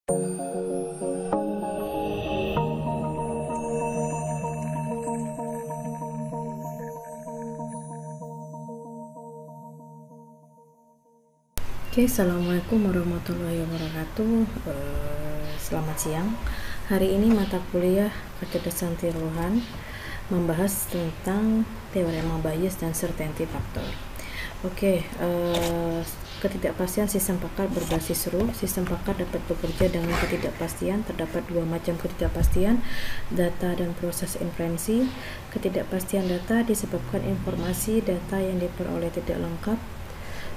Oke, assalamualaikum warahmatullahi wabarakatuh. Selamat siang. Hari ini mata kuliah kecerdasan tiruan membahas tentang teorema Bayes dan certainty factor. Oke, ketidakpastian sistem Packard berbasis rule. Sistem Packard dapat bekerja dengan ketidakpastian. Terdapat dua macam ketidakpastian, data dan proses inferensi. Ketidakpastian data disebabkan informasi data yang diperoleh tidak lengkap,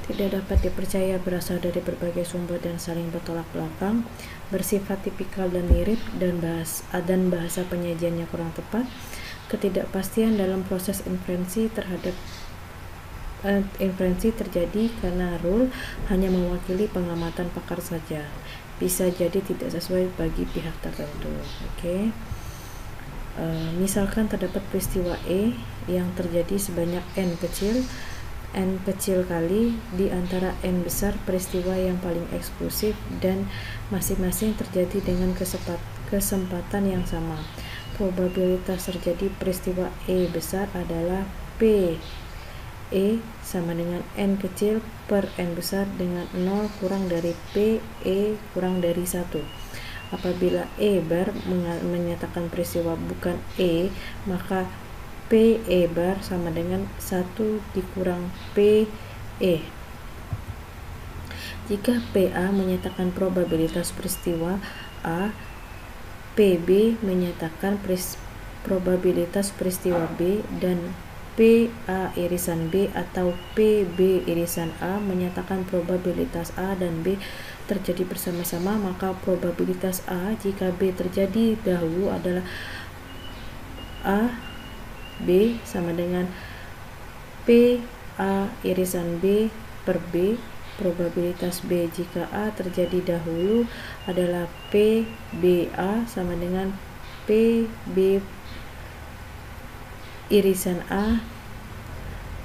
tidak dapat dipercaya, berasal dari berbagai sumber dan saling bertolak belakang, bersifat tipikal dan mirip, dan bahasa penyajiannya kurang tepat. Ketidakpastian dalam proses inferensi terjadi karena rule hanya mewakili pengamatan pakar saja, bisa jadi tidak sesuai bagi pihak tertentu. Oke. Misalkan terdapat peristiwa E yang terjadi sebanyak n kecil kali di antara n besar peristiwa yang paling eksklusif, dan masing-masing terjadi dengan kesempatan yang sama. Probabilitas terjadi peristiwa E besar adalah P E sama dengan n kecil per n besar dengan 0 kurang dari P E kurang dari 1. Apabila E bar menyatakan peristiwa bukan E, maka P E bar sama dengan 1 dikurang P E. Jika PA menyatakan probabilitas peristiwa A, PB menyatakan probabilitas peristiwa B, dan PA irisan B atau PB irisan A menyatakan probabilitas A dan B terjadi bersama-sama, maka probabilitas A jika B terjadi dahulu adalah A B sama dengan P A irisan B per B. Probabilitas B jika A terjadi dahulu adalah P B A sama dengan P B irisan A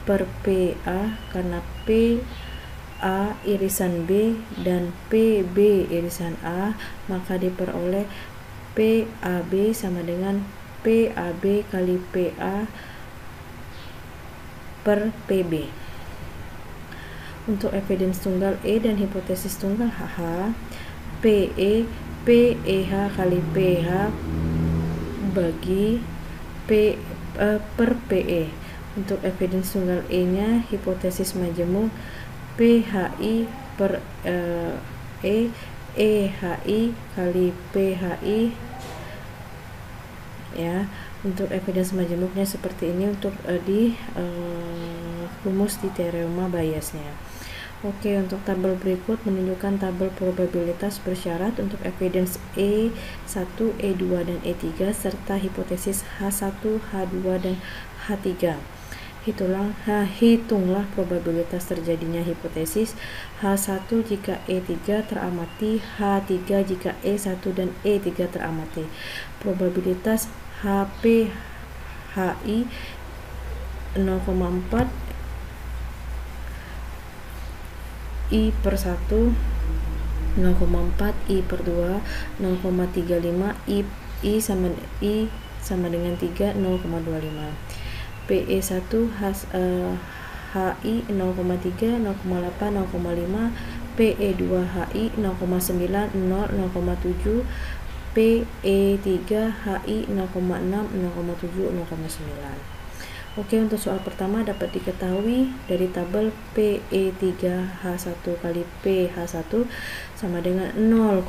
per P A, karena P A irisan B dan P B irisan A, maka diperoleh P A B sama dengan PAB kali PA per PB. Untuk evidence tunggal E dan hipotesis tunggal HH, PEH kali PH bagi per PE. Untuk evidence tunggal E nya, hipotesis majemuk PHI per EHI kali PHI. Ya, untuk evidence majemuknya seperti ini untuk rumus di teorema Bayesnya. Oke, untuk tabel berikut menunjukkan tabel probabilitas bersyarat untuk evidence E1, E2, dan E3 serta hipotesis H1, H2, dan H3. Hitunglah probabilitas terjadinya hipotesis H1 jika E3 teramati, H3 jika E1 dan E3 teramati. Probabilitas HPHI 0,4 I per 1, 0,4 I per 2, 0,35 I sama dengan 3, 0,25. PE1 HI 0,3, 0,8, 0,5, PE2 HI 0,9, 0,7, PE3 HI 0,6, 0,7, 0,9. Oke, untuk soal pertama dapat diketahui dari tabel PE3H1 kali PH1 sama dengan 0,6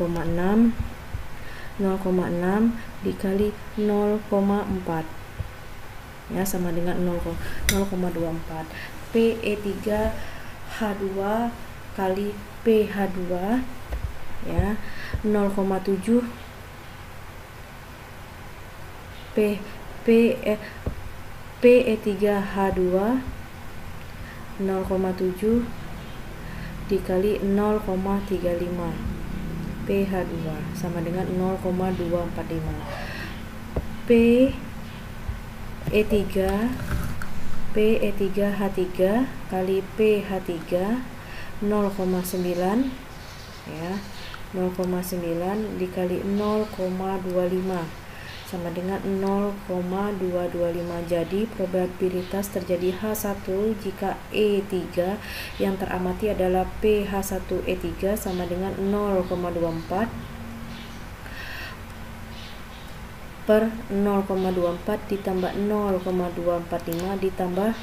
dikali 0,4, ya, sama dengan 0,24. PE3H2 kali PH2, ya, 0,7 PE3H2 0,7 dikali 0,35 PH2 sama dengan 0,245. PE3H3 kali PH3 0,9, ya, 0,9 dikali 0,25 sama dengan 0,225. Jadi probabilitas terjadi H1 jika E3 yang teramati adalah PH1E3 sama dengan 0,24 per 0,24 ditambah 0,245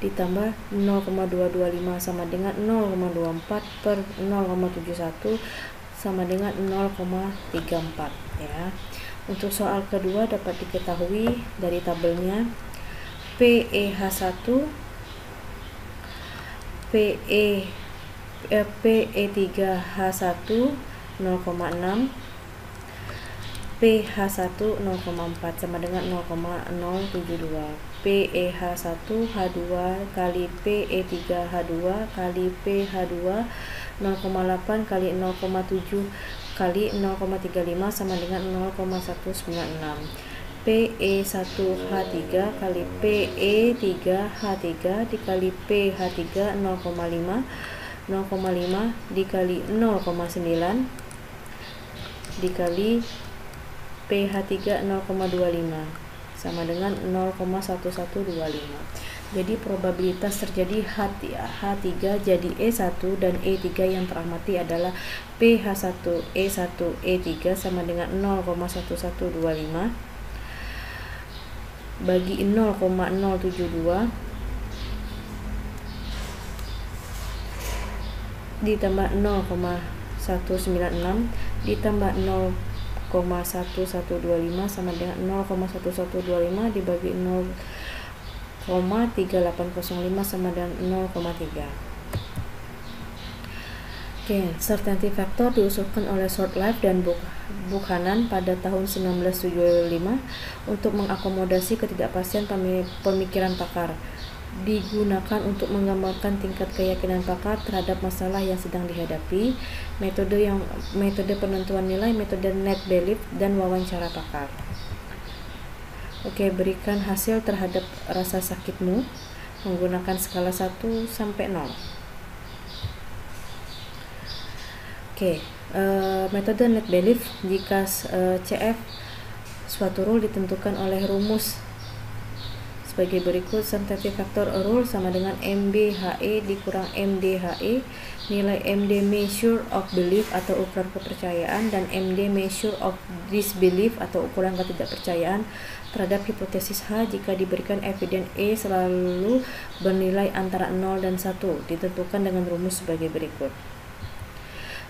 ditambah 0,225 sama dengan 0,24 per 0,71 sama dengan 0,34 ya. Untuk soal kedua dapat diketahui dari tabelnya PEH1 PE3H1 0,6 PH1 0,4 sama dengan 0,072. PEH1 H2 kali PE3H2 kali PH2 0,8 kali 0,7 kali 0,35 sama dengan 0,196. PE1H3 kali PE3H3 dikali PH3 0,5 dikali 0,9 dikali PH3 0,25 sama dengan 0,1125. Jadi probabilitas terjadi H3 jadi E1 dan E3 yang teramati adalah PH1 E1 E3 sama dengan 0,1125 bagi 0,072 ditambah 0,196 ditambah 0,1125 sama dengan 0,1125 dibagi 0,3805 sama dengan 0,3. Oke, certainty factor diusulkan oleh Shortlife dan Buchanan pada tahun 1975 untuk mengakomodasi ketidakpastian pemikiran pakar. Digunakan untuk menggambarkan tingkat keyakinan pakar terhadap masalah yang sedang dihadapi, metode penentuan nilai, metode net belief, dan wawancara pakar. Oke, berikan hasil terhadap rasa sakitmu menggunakan skala 1 sampai 0. Oke, metode net belief jika CF suatu rule ditentukan oleh rumus sebagai berikut. Certainty factor rule sama dengan MBHE dikurang MDHE, nilai MD measure of belief atau ukuran kepercayaan dan MD measure of disbelief atau ukuran ketidakpercayaan terhadap hipotesis H jika diberikan evidence E selalu bernilai antara 0 dan 1 ditentukan dengan rumus sebagai berikut.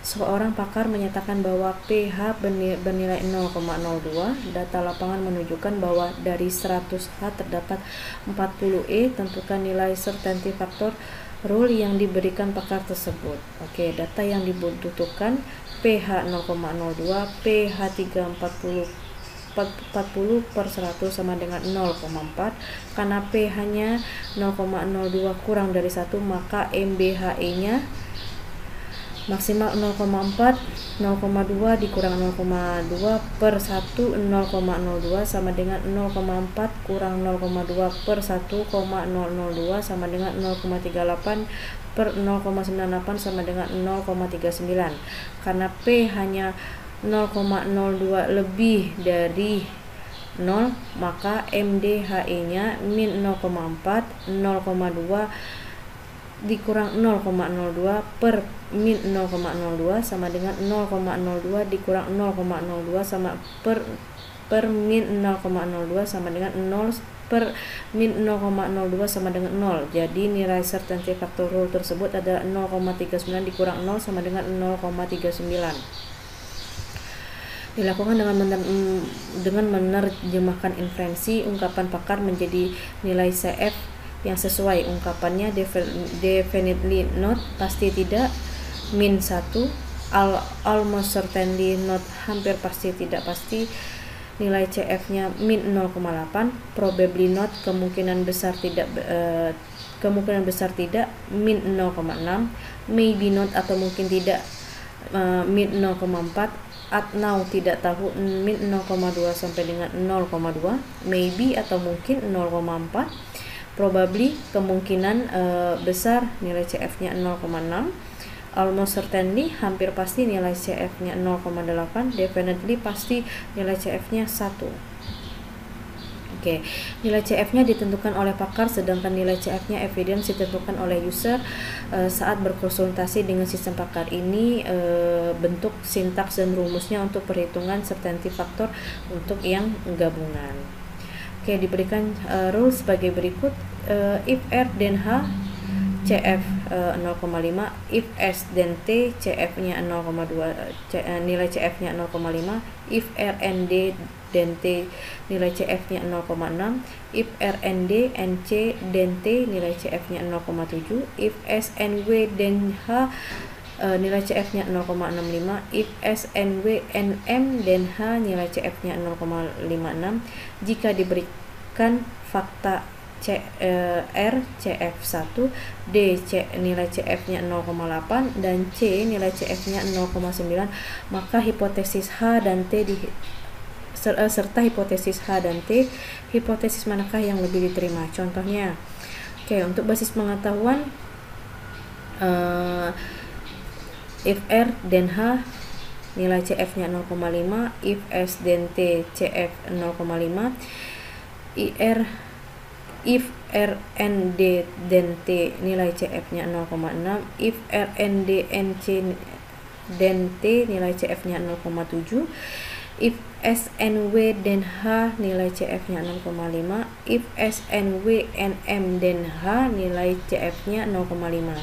Seorang pakar menyatakan bahwa pH bernilai 0,02. Data lapangan menunjukkan bahwa dari 100H terdapat 40E. Tentukan nilai certainty factor rule yang diberikan pakar tersebut. Oke, data yang dibutuhkan pH 0,02, pH 340 per 100 sama dengan 0,4. Karena pH-nya 0,02 kurang dari 1, maka MBHE-nya maksimal 0,4, 0,2 dikurang 0,2 per 1, 0,02 sama dengan 0,4 kurang 0,2 per 1,002 sama dengan 0,38 per 0,98 sama dengan 0,39. Karena P hanya 0,02 lebih dari 0, maka MDHE-nya min 0,4, 0,2 dikurang 0,02 per min 0,02 sama dengan 0,02 dikurang 0,02 sama per min 0,02 sama dengan 0 per min 0,02 sama dengan 0. Jadi nilai certainty factor rule tersebut adalah 0,39 dikurang 0 sama dengan 0,39. Dilakukan dengan menerjemahkan inferensi ungkapan pakar menjadi nilai CF yang sesuai. Ungkapannya definitely not, pasti tidak, min 1, almost certainly not, hampir pasti tidak pasti, nilai CF-nya min 0,8, probably not, kemungkinan besar tidak, min 0,6, maybe not atau mungkin tidak, min 0,4, at now tidak tahu, min 0,2 sampai dengan 0,2, maybe atau mungkin 0,4, probably kemungkinan besar, nilai CF-nya 0,6, almost certainly, hampir pasti nilai CF-nya 0,8, definitely pasti nilai CF-nya 1. Oke, nilai CF-nya ditentukan oleh pakar, sedangkan nilai CF-nya evidence ditentukan oleh user saat berkonsultasi dengan sistem pakar. Ini bentuk sintaks dan rumusnya untuk perhitungan certainty factor untuk yang gabungan. Oke, diberikan rules sebagai berikut. If R dan H, CF 0,5, if S dan T, CF-nya 0,2, nilai CF-nya 0,5, if R and D dan T, nilai CF-nya 0,6, if R and D and C dan T, nilai CF-nya 0,7, if S and W dan H, nilai CF-nya 0,65, if S and W and M dan H, nilai CF-nya 0,56. Jika diberikan fakta R CF1, D nilai CF-nya 0,8 dan C nilai CF-nya 0,9, maka hipotesis H dan T serta hipotesis H dan T, hipotesis manakah yang lebih diterima? Contohnya, oke, untuk basis pengetahuan, if R dan H nilai CF-nya 0,5, if S dan T CF 0,5, if R and D dan T nilai CF-nya 0,6, if R and D and C dan T nilai CF-nya 0,7, if S and W dan H nilai CF-nya 0,5, if S and W and M dan H nilai CF-nya 0,56.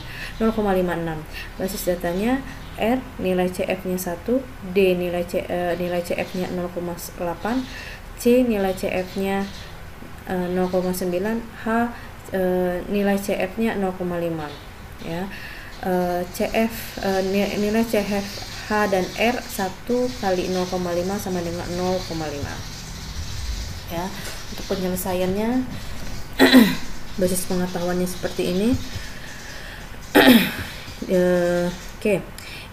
Basis datanya R nilai CF-nya 1, D nilai CF-nya 0,8, C nilai CF-nya 0,9, H nilai CF-nya 0,5. Ya. Nilai CF H dan R 1 kali 0,5 sama dengan 0,5. Ya, untuk penyelesaiannya basis pengetahuannya seperti ini. Oke.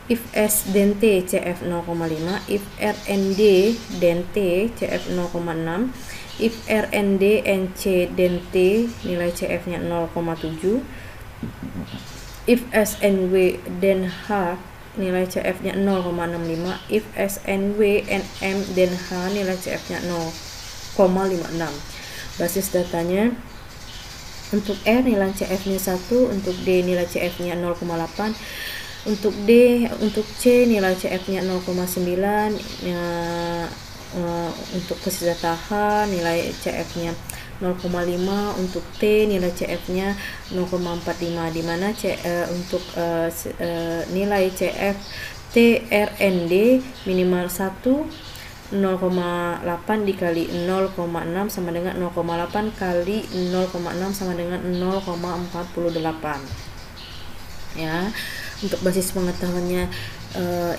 If S dan T CF 0,5, if R and D dan T CF 0,6, if R and D and C dan T nilai CF-nya 0,7, if S and W dan H nilai CF-nya 0,65, if S and W and M dan H nilai CF-nya 0,56. Basis datanya, untuk R nilai CF-nya 1, untuk D nilai CF-nya 0,8, untuk untuk C nilai CF-nya 0,9, untuk basis data H nilai CF-nya 0,5, untuk T nilai CF-nya 0,45, di mana untuk nilai CF T R N D minimal 1, 0,8 dikali 0,6 sama dengan 0,8 kali 0,6 sama dengan 0,48. Ya, untuk basis pengetahuannya,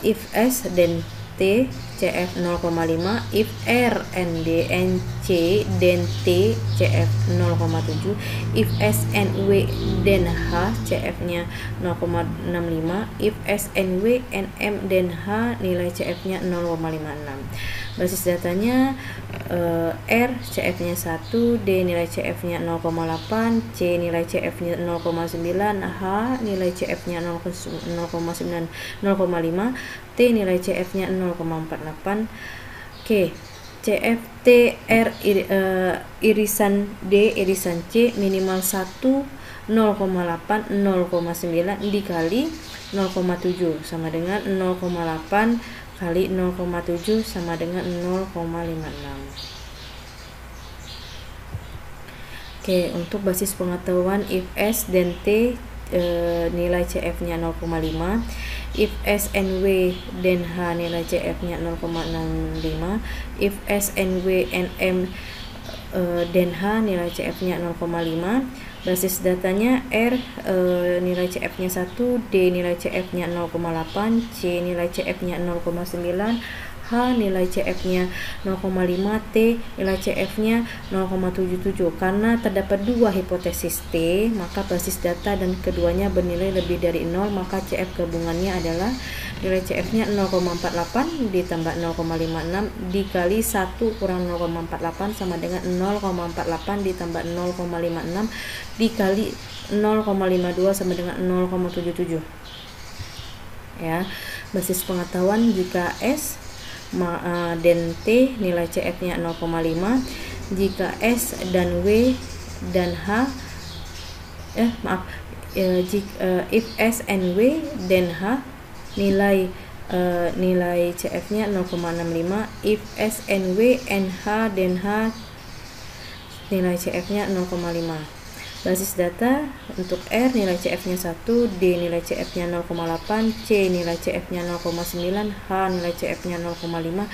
if S dan T CF 0,5, if R and D and C dan T CF 0,7, if S and W dan H CF-nya 0,65, if S and W and M dan H nilai CF-nya 0,56. Basis datanya, R CF-nya 1, D nilai CF-nya 0,8, C nilai CF-nya 0,9, H nilai CF-nya 0,5, T nilai CF-nya 0,48. Oke, CF T R irisan D irisan C minimal 1, 0,8, 0,9 dikali 0,7 sama dengan 0,8 kali 0,7 sama dengan 0,56. Oke, untuk basis pengetahuan, if S dan T nilai CF-nya 0,5, if S and W dan H nilai CF-nya 0,65, if S and W and M dan H nilai CF-nya 0,5. Basis datanya, R nilai CF-nya 1, D nilai CF-nya 0,8, C nilai CF-nya 0,9, H nilai CF-nya 0,5, T nilai CF-nya 0,77. Karena terdapat dua hipotesis T, maka basis data dan keduanya bernilai lebih dari 0, maka CF gabungannya adalah nilai CF-nya 0,48 ditambah 0,56 dikali 1 kurang 0,48 sama dengan 0,48 ditambah 0,56 dikali 0,52 sama dengan 0,77. ya. Basis pengetahuan, jika S dan T nilai CF-nya 0,5, jika S dan W dan H if S and W dan H nilai CF-nya 0,65, if S and W and H dan H nilai CF-nya 0,5. Basis data untuk R nilai CF-nya 1, D nilai CF-nya 0,8, C nilai CF-nya 0,9, H nilai CF-nya 0,5,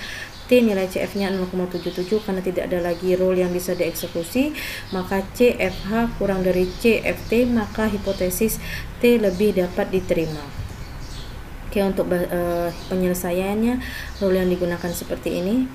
T nilai CF-nya 0,77. Karena tidak ada lagi rule yang bisa dieksekusi, maka CFH kurang dari CFT, maka hipotesis T lebih dapat diterima. Oke, untuk penyelesaiannya rule yang digunakan seperti ini.